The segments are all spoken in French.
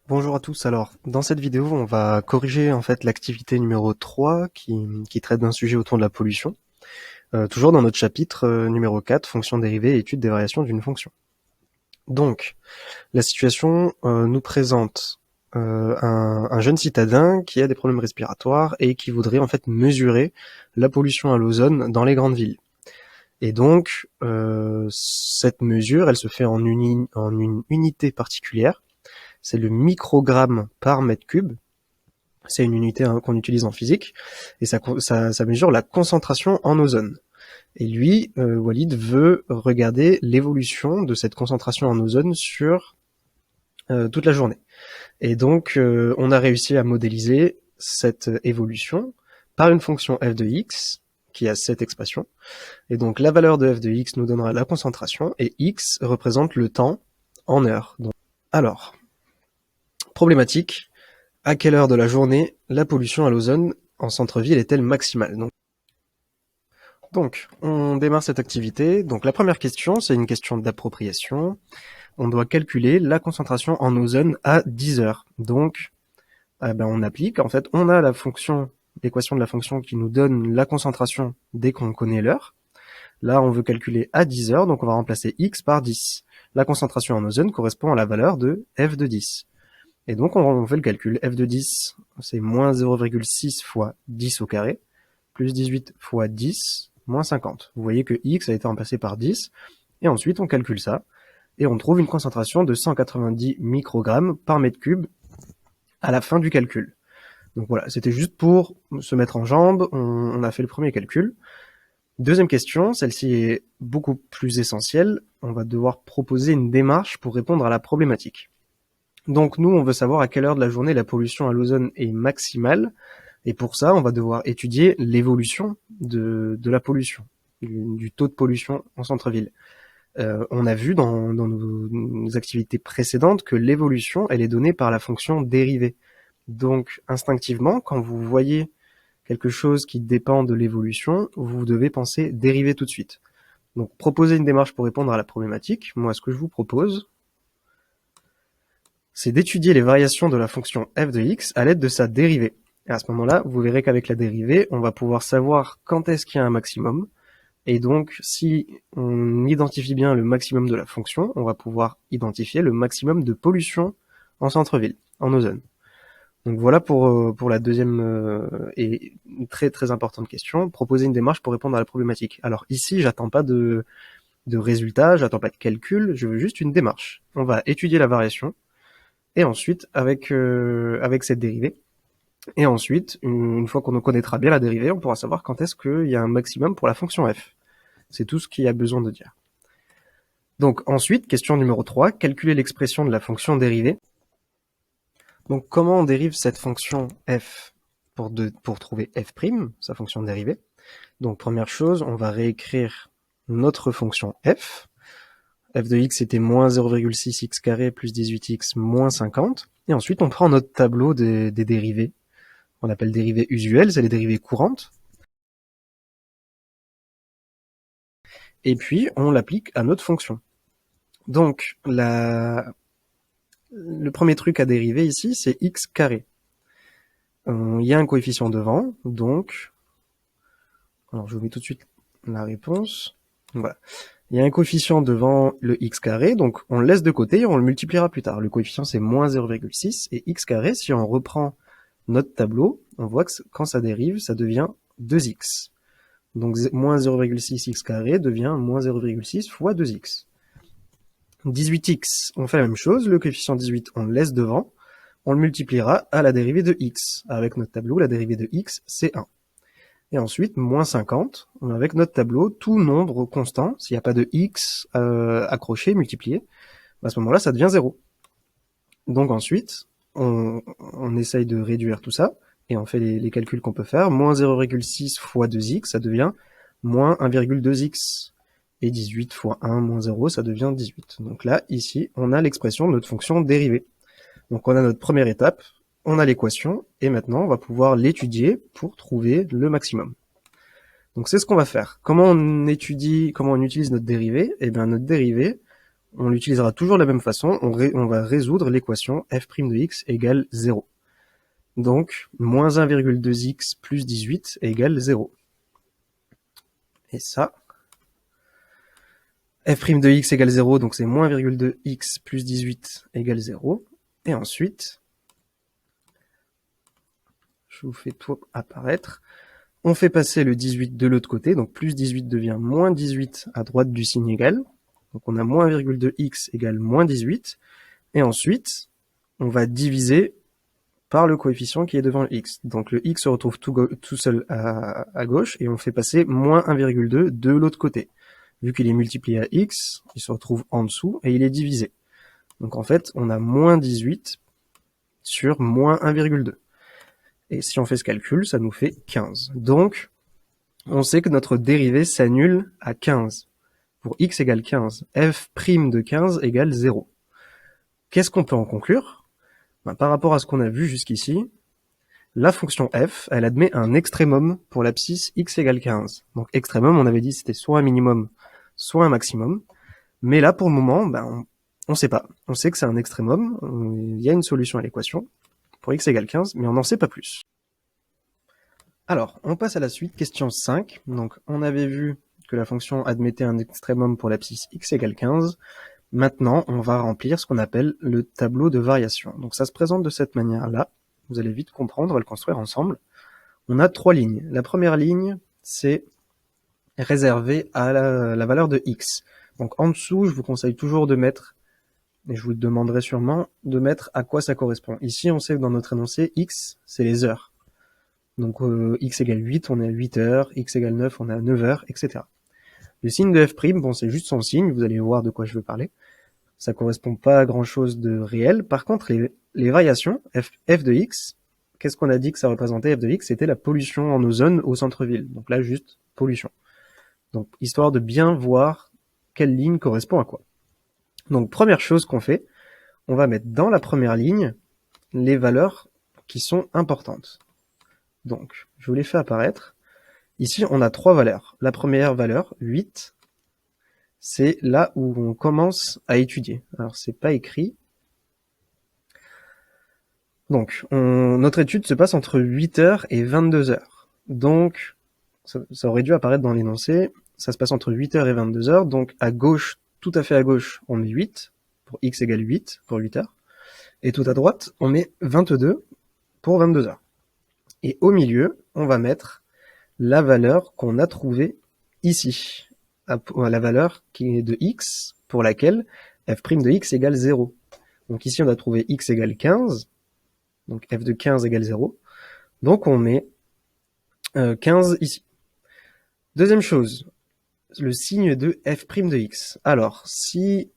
Bonjour à tous. Alors, dans cette vidéo, on va corriger en fait l'activité numéro 3 qui traite d'un sujet autour de la pollution. Toujours dans notre chapitre numéro 4, fonction dérivée et étude des variations d'une fonction. Donc, la situation nous présente un jeune citadin qui a des problèmes respiratoires et qui voudrait en fait mesurer la pollution à l'ozone dans les grandes villes. Et donc, cette mesure, elle se fait en une unité particulière. C'est le microgramme par mètre cube. C'est une unité qu'on utilise en physique, et ça mesure la concentration en ozone. Et lui, Walid, veut regarder l'évolution de cette concentration en ozone sur toute la journée. Et donc, on a réussi à modéliser cette évolution par une fonction f de x, qui a cette expression. Et donc, la valeur de f de x nous donnera la concentration, et x représente le temps en heures. Donc, alors, problématique, à quelle heure de la journée la pollution à l'ozone en centre-ville est-elle maximale? Donc, on démarre cette activité. Donc, la première question, c'est une question d'appropriation. On doit calculer la concentration en ozone à 10 heures. Donc, on applique. En fait, on a l'équation de la fonction qui nous donne la concentration dès qu'on connaît l'heure. Là, on veut calculer à 10 heures, donc on va remplacer x par 10. La concentration en ozone correspond à la valeur de f de 10. Et donc, on fait le calcul. F de 10, c'est moins 0,6 fois 10 au carré, plus 18 fois 10, moins 50. Vous voyez que x a été remplacé par 10, et ensuite on calcule ça, et on trouve une concentration de 190 microgrammes par mètre cube à la fin du calcul. Donc voilà, c'était juste pour se mettre en jambe, on a fait le premier calcul. Deuxième question, celle-ci est beaucoup plus essentielle, on va devoir proposer une démarche pour répondre à la problématique. Donc nous, on veut savoir à quelle heure de la journée la pollution à l'ozone est maximale, et pour ça, on va devoir étudier l'évolution de la pollution, du taux de pollution en centre-ville. On a vu dans nos activités précédentes que l'évolution, elle est donnée par la fonction dérivée. Donc instinctivement, quand vous voyez quelque chose qui dépend de l'évolution, vous devez penser dérivée tout de suite. Donc proposer une démarche pour répondre à la problématique, moi ce que je vous propose, c'est d'étudier les variations de la fonction f de x à l'aide de sa dérivée. Et à ce moment-là, vous verrez qu'avec la dérivée, on va pouvoir savoir quand est-ce qu'il y a un maximum. Et donc, si on identifie bien le maximum de la fonction, on va pouvoir identifier le maximum de pollution en centre-ville, en ozone. Donc voilà pour la deuxième et très très importante question, proposer une démarche pour répondre à la problématique. Alors ici, j'attends pas de résultats, j'attends pas de calcul, je veux juste une démarche. On va étudier la variation, et ensuite, avec cette dérivée, et ensuite, une fois qu'on connaîtra bien la dérivée, on pourra savoir quand est-ce qu'il y a un maximum pour la fonction f. C'est tout ce qu'il y a besoin de dire. Donc ensuite, question numéro 3, calculer l'expression de la fonction dérivée. Donc comment on dérive cette fonction f pour trouver f', sa fonction dérivée? Donc première chose, on va réécrire notre fonction f. F de x était moins 0,6 x carré plus 18x moins 50. Et ensuite, on prend notre tableau des dérivées. On appelle dérivées usuelles, c'est les dérivées courantes. Et puis, on l'applique à notre fonction. Donc, le premier truc à dériver ici, c'est x carré. Il y a un coefficient devant, donc... Alors, je vous mets tout de suite la réponse. Voilà. Il y a un coefficient devant le x carré, donc on le laisse de côté et on le multipliera plus tard. Le coefficient, c'est moins 0,6, et x carré, si on reprend notre tableau, on voit que quand ça dérive, ça devient 2x. Donc moins 0,6 x carré devient moins 0,6 fois 2x. 18x, on fait la même chose, le coefficient 18, on le laisse devant, on le multipliera à la dérivée de x. Avec notre tableau, la dérivée de x, c'est 1. Et ensuite, moins 50, avec notre tableau, tout nombre constant, s'il n'y a pas de x accroché, multiplié, à ce moment-là, ça devient 0. Donc ensuite, on essaye de réduire tout ça, et on fait les calculs qu'on peut faire. Moins 0,6 fois 2x, ça devient moins 1,2x. Et 18 fois 1 moins 0, ça devient 18. Donc là, ici, on a l'expression de notre fonction dérivée. Donc on a notre première étape, on a l'équation, et maintenant on va pouvoir l'étudier pour trouver le maximum. Donc c'est ce qu'on va faire. Comment on utilise notre dérivée? Eh bien notre dérivée, on l'utilisera toujours de la même façon, on va résoudre l'équation f' de x égale 0. Donc, moins 1,2x plus 18 égale 0. Et ça, f' de x égale 0, donc c'est moins 1,2x plus 18 égale 0. Et ensuite, je vous fais tout apparaître. On fait passer le 18 de l'autre côté, donc plus 18 devient moins 18 à droite du signe égal. Donc on a moins 1,2x égale moins 18. Et ensuite, on va diviser par le coefficient qui est devant le x. Donc le x se retrouve tout seul à gauche et on fait passer moins 1,2 de l'autre côté. Vu qu'il est multiplié à x, il se retrouve en dessous et il est divisé. Donc en fait, on a moins 18 sur moins 1,2. Et si on fait ce calcul, ça nous fait 15. Donc, on sait que notre dérivée s'annule à 15. Pour x égale 15, f' de 15 égale 0. Qu'est-ce qu'on peut en conclure? Par rapport à ce qu'on a vu jusqu'ici, la fonction f, elle admet un extrémum pour l'abscisse x égale 15. Donc extrémum, on avait dit c'était soit un minimum, soit un maximum. Mais là, pour le moment, on sait pas. On sait que c'est un extrémum, il y a une solution à l'équation pour x égale 15, mais on n'en sait pas plus. Alors, on passe à la suite, question 5. Donc, on avait vu que la fonction admettait un extrémum pour l'abscisse x égale 15. Maintenant, on va remplir ce qu'on appelle le tableau de variation. Donc, ça se présente de cette manière-là. Vous allez vite comprendre, on va le construire ensemble. On a 3 lignes. La première ligne, c'est réservé à la valeur de x. Donc, en dessous, je vous conseille toujours de mettre, et je vous le demanderai sûrement, de mettre à quoi ça correspond. Ici, on sait que dans notre énoncé, x, c'est les heures. Donc x égale 8, on est à 8 heures, x égale 9, on est à 9 heures, etc. Le signe de f', bon, c'est juste son signe, vous allez voir de quoi je veux parler. Ça correspond pas à grand chose de réel. Par contre, les variations, f de x, qu'est-ce qu'on a dit que ça représentait f de x? C'était la pollution en ozone au centre-ville. Donc là, juste pollution. Donc, histoire de bien voir quelle ligne correspond à quoi. Donc, première chose qu'on fait, on va mettre dans la première ligne les valeurs qui sont importantes. Donc, je vous les fais apparaître. Ici, on a 3 valeurs. La première valeur, 8, c'est là où on commence à étudier. Alors, c'est pas écrit. Donc, notre étude se passe entre 8h et 22h. Donc, ça aurait dû apparaître dans l'énoncé. Ça se passe entre 8h et 22h. Donc, à gauche, tout à fait à gauche, on met 8, pour x égale 8, pour 8h. Et tout à droite, on met 22 pour 22h. Et au milieu, on va mettre la valeur qu'on a trouvée ici, la valeur qui est de x, pour laquelle f' de x égale 0. Donc ici, on a trouvé x égale 15, donc f de 15 égale 0. Donc on met 15 ici. Deuxième chose, le signe de f' de x. Alors, si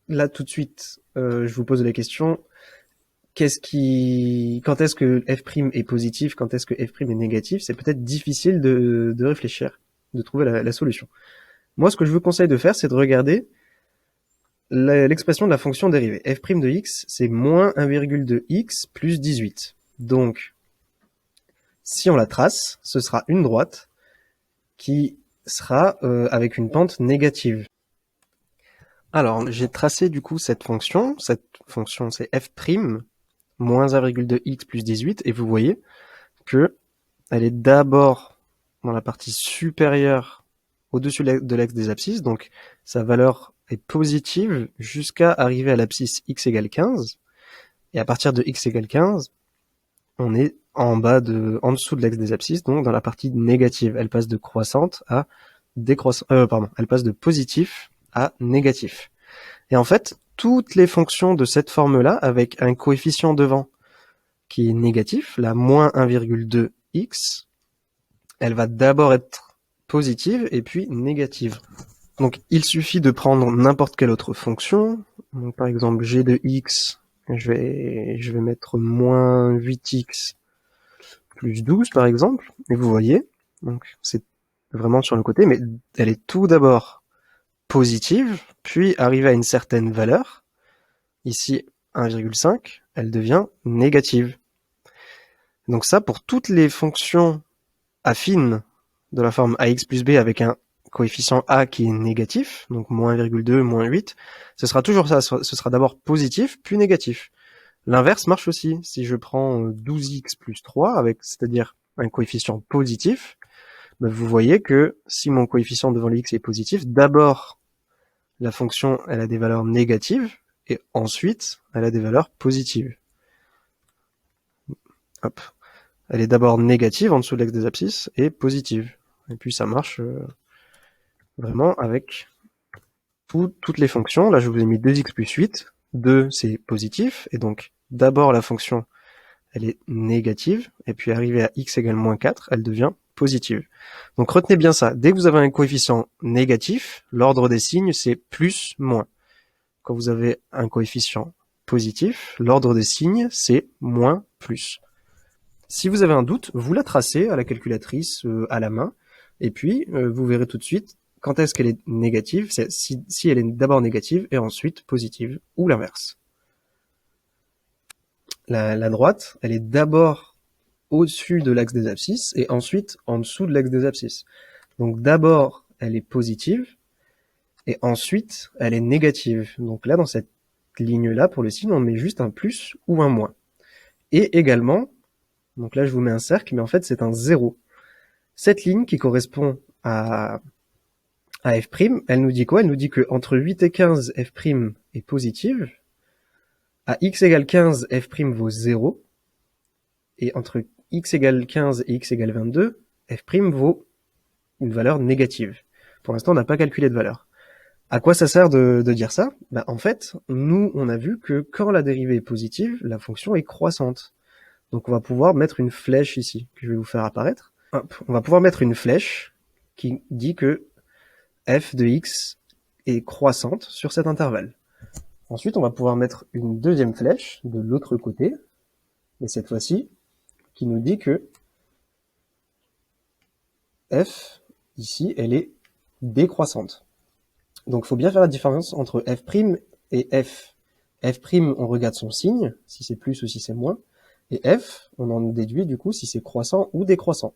là tout de suite, je vous pose la question, quand est-ce que f' est positif, quand est-ce que f' est négatif, c'est peut-être difficile de réfléchir, de trouver la solution. Moi, ce que je vous conseille de faire, c'est de regarder l'expression de la fonction dérivée. f' de x, c'est moins 1,2x plus 18. Donc, si on la trace, ce sera une droite qui sera avec une pente négative. Alors, j'ai tracé du coup cette fonction c'est f', moins 1,2x plus 18, et vous voyez que elle est d'abord dans la partie supérieure au-dessus de l'axe des abscisses, donc sa valeur est positive jusqu'à arriver à l'abscisse x égale 15, et à partir de x égale 15, on est en dessous de l'axe des abscisses, donc dans la partie négative. Elle passe de croissante à décroissante, elle passe de positif à négatif. Et en fait, toutes les fonctions de cette forme-là, avec un coefficient devant qui est négatif, la moins 1,2x, elle va d'abord être positive et puis négative. Donc il suffit de prendre n'importe quelle autre fonction. Donc, par exemple, g de x, je vais mettre moins 8x plus 12 par exemple, et vous voyez, donc c'est vraiment sur le côté, mais elle est tout d'abord positive, puis arrivée à une certaine valeur, ici 1,5, elle devient négative. Donc ça, pour toutes les fonctions affines de la forme ax plus b avec un coefficient A qui est négatif, donc moins 1,2, moins 8, ce sera toujours ça, ce sera d'abord positif, puis négatif. L'inverse marche aussi. Si je prends 12x plus 3, c'est-à-dire un coefficient positif, ben vous voyez que si mon coefficient devant l'x est positif, d'abord la fonction elle a des valeurs négatives, et ensuite elle a des valeurs positives. Hop. Elle est d'abord négative en dessous de l'axe des abscisses et positive. Et puis ça marche vraiment avec toutes les fonctions. Là je vous ai mis 2x plus 8, 2 c'est positif, et donc d'abord la fonction elle est négative, et puis arrivée à x égale moins 4, elle devient positive. Donc retenez bien ça, dès que vous avez un coefficient négatif, l'ordre des signes c'est plus, moins. Quand vous avez un coefficient positif, l'ordre des signes c'est moins, plus. Si vous avez un doute, vous la tracez à la calculatrice à la main, et puis vous verrez tout de suite quand est-ce qu'elle est négative, si elle est d'abord négative et ensuite positive, ou l'inverse. La droite, elle est d'abord au-dessus de l'axe des abscisses et ensuite en dessous de l'axe des abscisses. Donc d'abord, elle est positive et ensuite, elle est négative. Donc là, dans cette ligne-là, pour le signe, on met juste un plus ou un moins. Et également, donc là, je vous mets un cercle, mais en fait, c'est un 0. Cette ligne qui correspond à f', elle nous dit quoi? Elle nous dit que entre 8 et 15, f' est positive. À x égale 15, f' vaut 0. Et entre x égale 15 et x égale 22, f' vaut une valeur négative. Pour l'instant, on n'a pas calculé de valeur. À quoi ça sert de dire ça? Ben, en fait, nous, on a vu que quand la dérivée est positive, la fonction est croissante. Donc on va pouvoir mettre une flèche ici, que je vais vous faire apparaître. Hop, on va pouvoir mettre une flèche qui dit que f de x est croissante sur cet intervalle. Ensuite, on va pouvoir mettre une deuxième flèche de l'autre côté, et cette fois-ci, qui nous dit que f, ici, elle est décroissante. Donc il faut bien faire la différence entre f' et f. f', on regarde son signe, si c'est plus ou si c'est moins, et f, on en déduit du coup si c'est croissant ou décroissant.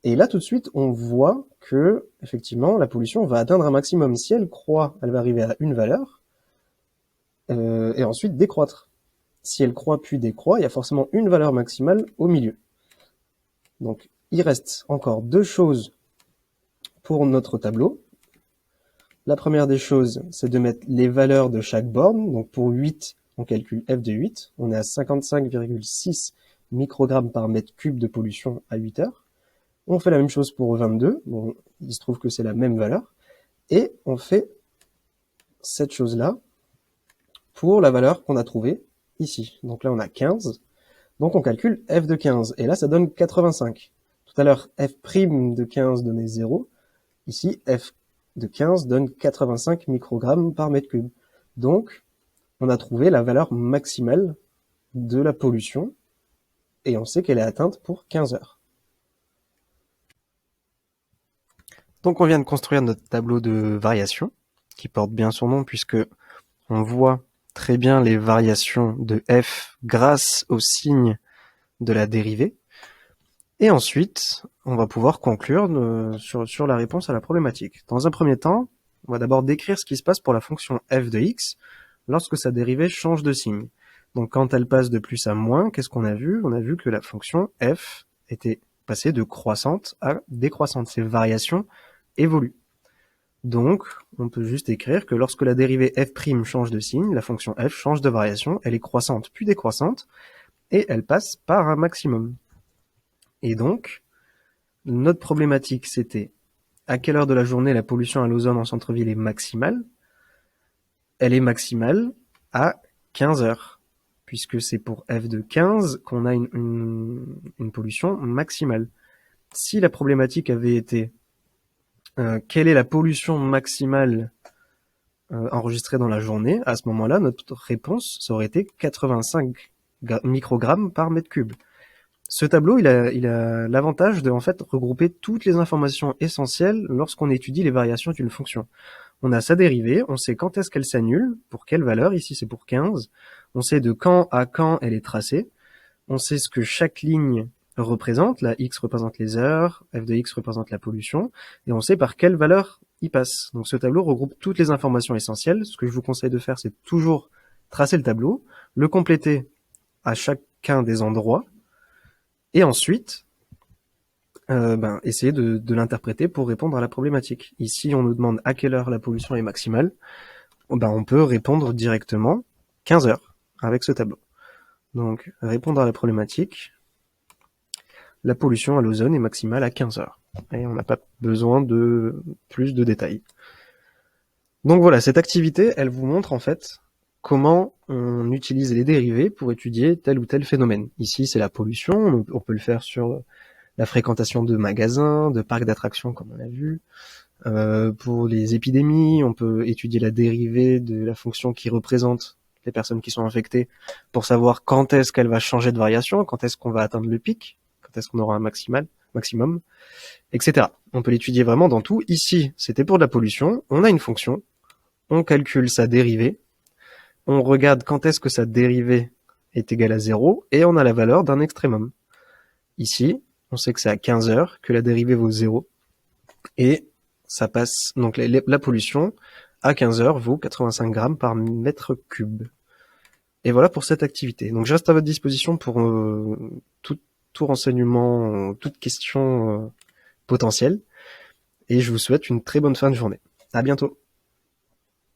Et là tout de suite, on voit que effectivement la pollution va atteindre un maximum. Si elle croît, elle va arriver à une valeur, et ensuite décroître. Si elle croît puis décroît, il y a forcément une valeur maximale au milieu. Donc il reste encore deux choses pour notre tableau. La première des choses, c'est de mettre les valeurs de chaque borne. Donc pour 8, on calcule f de 8. On est à 55,6 microgrammes par mètre cube de pollution à 8 heures. On fait la même chose pour 22. Bon, il se trouve que c'est la même valeur. Et on fait cette chose-là pour la valeur qu'on a trouvée ici. Donc là, on a 15. Donc on calcule f de 15. Et là, ça donne 85. Tout à l'heure, f' de 15 donnait 0. Ici, f de 15 donne 85 microgrammes par mètre cube. Donc, on a trouvé la valeur maximale de la pollution, et on sait qu'elle est atteinte pour 15 heures. Donc on vient de construire notre tableau de variation, qui porte bien son nom puisque on voit très bien les variations de f grâce au signe de la dérivée. Et ensuite, on va pouvoir conclure sur la réponse à la problématique. Dans un premier temps, on va d'abord décrire ce qui se passe pour la fonction f de x lorsque sa dérivée change de signe. Donc quand elle passe de plus à moins, qu'est-ce qu'on a vu? On a vu que la fonction f était passée de croissante à décroissante. Ces variations évoluent. Donc, on peut juste écrire que lorsque la dérivée f' change de signe, la fonction f change de variation, elle est croissante puis décroissante, et elle passe par un maximum. Et donc, notre problématique, c'était à quelle heure de la journée la pollution à l'ozone en centre-ville est maximale? Elle est maximale à 15 heures, puisque c'est pour f de 15 qu'on a une pollution maximale. Si la problématique avait été quelle est la pollution maximale enregistrée dans la journée, à ce moment-là, notre réponse, ça aurait été 85 microgrammes par mètre cube. Ce tableau, il a l'avantage de en fait regrouper toutes les informations essentielles lorsqu'on étudie les variations d'une fonction. On a sa dérivée, on sait quand est-ce qu'elle s'annule, pour quelle valeur, ici c'est pour 15, on sait de quand à quand elle est tracée, on sait ce que chaque ligne représente, la x représente les heures, f de x représente la pollution, et on sait par quelle valeur il passe. Donc ce tableau regroupe toutes les informations essentielles. Ce que je vous conseille de faire, c'est toujours tracer le tableau, le compléter à chacun des endroits, et ensuite essayer de l'interpréter pour répondre à la problématique. Ici, on nous demande à quelle heure la pollution est maximale. On peut répondre directement 15 heures avec ce tableau. Donc, répondre à la problématique, la pollution à l'ozone est maximale à 15 heures. Et on n'a pas besoin de plus de détails. Donc voilà, cette activité, elle vous montre en fait comment on utilise les dérivés pour étudier tel ou tel phénomène. Ici, c'est la pollution, on peut le faire sur la fréquentation de magasins, de parcs d'attractions comme on a vu. Pour les épidémies, on peut étudier la dérivée de la fonction qui représente les personnes qui sont infectées pour savoir quand est-ce qu'elle va changer de variation, quand est-ce qu'on va atteindre le pic, quand est-ce qu'on aura un maximum, etc. On peut l'étudier vraiment dans tout. Ici, c'était pour de la pollution, on a une fonction, on calcule sa dérivée, on regarde quand est-ce que sa dérivée est égale à 0, et on a la valeur d'un extrémum. Ici, on sait que c'est à 15 heures que la dérivée vaut 0, et ça passe, donc la pollution à 15 heures vaut 85 grammes par mètre cube. Et voilà pour cette activité. Donc je reste à votre disposition pour tout renseignement, toute question potentielle, et je vous souhaite une très bonne fin de journée. À bientôt.